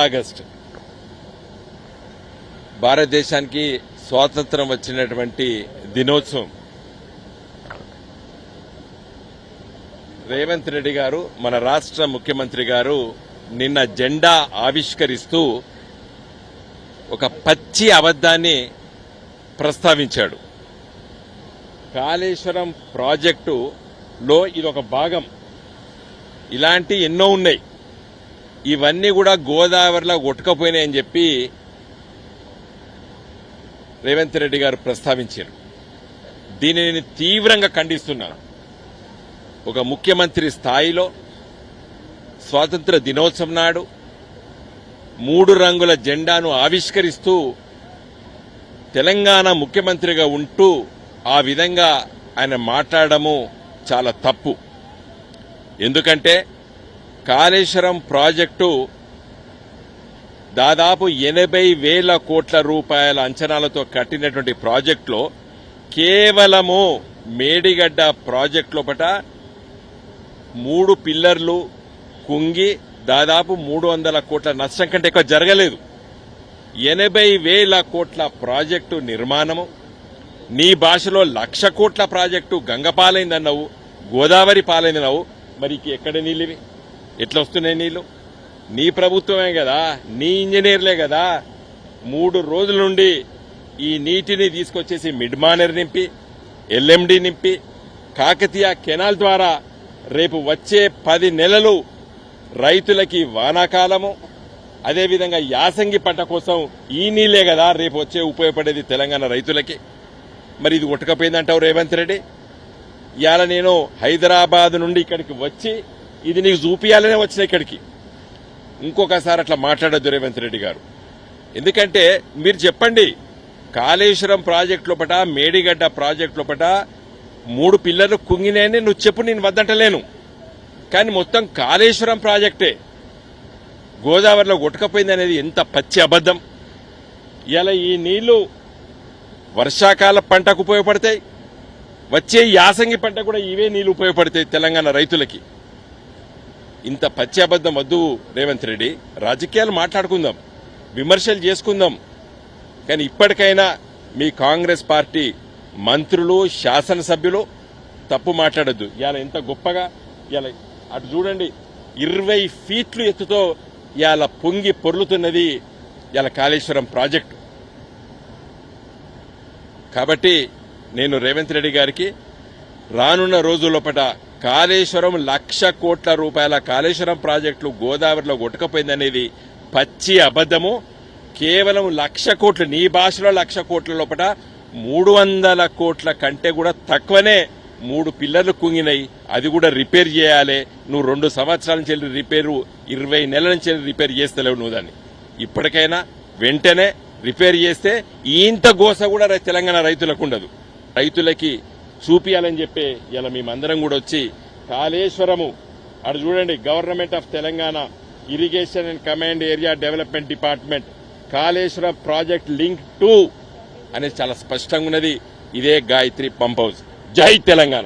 August భారతదేశానికి స్వాతంత్రం వచ్చినటువంటి దినోత్సవం. రేవంత్ రెడ్డి గారు, మన రాష్ట్ర ముఖ్యమంత్రి గారు నిన్న జెండా ఆవిష్కరిస్తూ ఒక పచ్చి అబద్ధాన్ని ప్రస్తావించాడు. కాళేశ్వరం ప్రాజెక్టులో ఇదొక భాగం. ఇలాంటి ఎన్నో ఉన్నాయి. ఇవన్నీ కూడా గోదావరిలో కొట్టుకపోయినాయని చెప్పి రేవంత్ రెడ్డి గారు ప్రస్తావించారు. దీనిని నేను తీవ్రంగా ఖండిస్తున్నాను. ఒక ముఖ్యమంత్రి స్థాయిలో స్వాతంత్ర దినోత్సవం నాడు 3 రంగుల జెండాను ఆవిష్కరిస్తూ తెలంగాణ ముఖ్యమంత్రిగా ఉంటూ ఆ విధంగా ఆయన మాట్లాడము చాలా తప్పు. ఎందుకంటే కాళేశ్వరం ప్రాజెక్టు దాదాపు 80,000 కోట్ల రూపాయల అంచనాలతో కట్టినటువంటి ప్రాజెక్టులో కేవలము మేడిగడ్డ ప్రాజెక్టు లోపట 3 పిల్లర్లు కుంగి దాదాపు 300 కోట్ల నష్టం కంటే ఎక్కువ జరగలేదు. 80,000 కోట్ల ప్రాజెక్టు నిర్మాణము, నీ భాషలో 1,00,000 కోట్ల ప్రాజెక్టు గంగపాలైందన్నావు, గోదావరి పాలైందన్నావు. మరి ఎక్కడ నీళ్ళివి? ఎట్లా వస్తున్నాయి నీళ్లు? నీ ప్రభుత్వమే కదా, నీ ఇంజనీర్లే కదా 3 రోజుల నుండి ఈ నీటిని తీసుకొచ్చేసి మిడ్మానర్ నింపి, ఎల్ఎండి నింపి, కాకతీయ కెనాల్ ద్వారా రేపు వచ్చే 10 నెలలు రైతులకి వానాకాలము, అదేవిధంగా యాసంగి పంట కోసం ఈ నీళ్లే కదా రేపు వచ్చే ఉపయోగపడేది తెలంగాణ రైతులకి. మరి ఇది కొట్టకపోయిందంటావు రేవంత్ రెడ్డి. ఇవాళ నేను హైదరాబాద్ నుండి ఇక్కడికి వచ్చి ఇది నీకు చూపియాలనే వచ్చిన ఇక్కడికి. ఇంకొకసారి అట్లా మాట్లాడొద్దు రేవంత్ రెడ్డి గారు. ఎందుకంటే మీరు చెప్పండి, కాళేశ్వరం ప్రాజెక్టు లోపట, మేడిగడ్డ ప్రాజెక్టు లోపట 3 పిల్లర్లు కుంగినాయని నువ్వు చెప్పు, నేను వద్దంటలేను. కానీ మొత్తం కాళేశ్వరం ప్రాజెక్టే గోదావరిలో కొట్టుకపోయింది అనేది ఎంత పచ్చి అబద్దం. ఇలా ఈ నీళ్లు వర్షాకాల పంటకు ఉపయోగపడతాయి, వచ్చే యాసంగి పంట కూడా ఇవే నీళ్లు ఉపయోగపడతాయి తెలంగాణ రైతులకి. ఇంత పచ్చి అబద్దం వద్దు రేవంత్ రెడ్డి. రాజకీయాలు మాట్లాడుకుందాం, విమర్శలు చేసుకుందాం. కానీ ఇప్పటికైనా మీ కాంగ్రెస్ పార్టీ మంత్రులు, శాసనసభ్యులు తప్పు మాట్లాడొద్దు. ఇవాళ ఎంత గొప్పగా ఇవాళ అటు చూడండి 20 ఫీట్లు ఎత్తుతో ఇవాళ పొంగి పొర్లుతున్నది ఇవాళ కాళేశ్వరం ప్రాజెక్టు. కాబట్టి నేను రేవంత్ రెడ్డి గారికి రానున్న రోజుల్లోపట కాళేశ్వరం 1,00,000 కోట్ల రూపాయల కాళేశ్వరం ప్రాజెక్టులు గోదావరిలో కొట్టుకపోయిందనేది పచ్చి అబద్దము. కేవలం 1,00,000 కోట్లు, నీ భాషలో 1,00,000 కోట్ల లోపట 300 కోట్ల కంటే కూడా తక్కువనే 3 పిల్లర్లు కుంగినాయి. అది కూడా రిపేర్ చేయాలి. నువ్వు 2 సంవత్సరాల నుంచి రిపేరు, 20 నెలల నుంచి రిపేర్ చేస్తలేవు నువ్వు దాన్ని. ఇప్పటికైనా వెంటనే రిపేర్ చేస్తే ఇంత గోస కూడా తెలంగాణ రైతులకు ఉండదు. రైతులకి చూపియాలని చెప్పి ఇలా మేమందరం కూడా వచ్చి కాళేశ్వరము అటు చూడండి, government of Telangana irrigation and command area development department Kaleshwaram project link 2 అనేది చాలా స్పష్టంగా ఉన్నది. ఇదే గాయత్రి పంప్ హౌస్. జై తెలంగాణ.